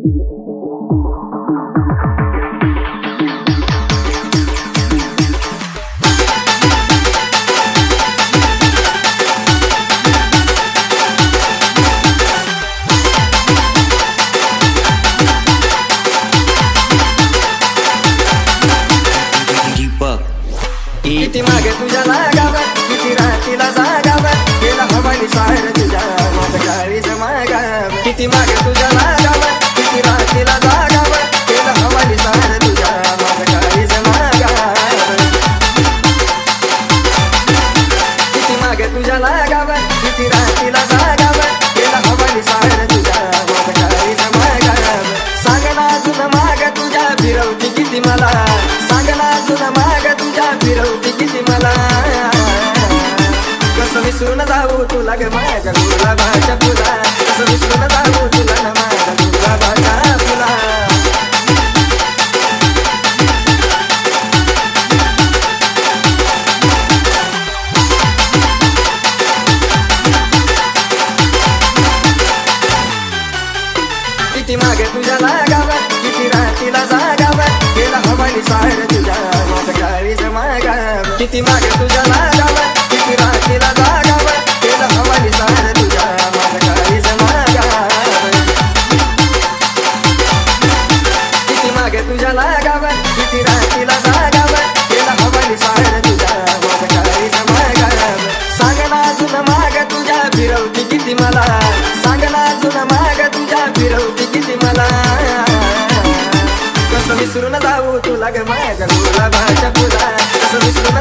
किती मागे तुझ्या लागावर, किती रात्रीला जागावर, केला हवाली सार तुझ्या माझ्या काळीच मागावर. किती मागे तुझ्या लागावर, किती रात्रीला जागावर, केला हवाली सार तुझ्या माझ्या काळीच मागावर. किती मागे तुझ्या लागावर, किती रात्रीला जागावर, केला हवाली सार तुझ्या माझ्या काळीच मागावर. सांग ना अजून माग तुझ्या फिरवती किती मला, सांग ना अजून माग तुझ्या फिरवती किती मला. कसं विसरून जाऊ तुला ग माझ्या गुलाबाच्या फुला, कसं विसरून जाऊ तुला ना माझ्या गुलाबाच्या फुला. किती मागे तुझ्या लागावर, किती रात्रीला जागावर, केला हवाली सार तुझ्या माझ्या काळीच मागावर. किती मागे तुझ्या लागावर, किती रात्रीला जागावर, केला हवाली सार तुझ्या माझ्या काळीच मागावर. किती मागे तुझ्या लागावर, किती रात्रीला जागावर, केला हवाली सार तुझ्या माझ्या काळीच मागावर. सांग ना अजून माग तुझ्या फिरवती किती मला, सांग ना अजून माग तुझ्या फिरवती किती मला. कसं विसरून जाऊ तुला ग माझ्या गुलाबाच्या फुला, कसं विसरून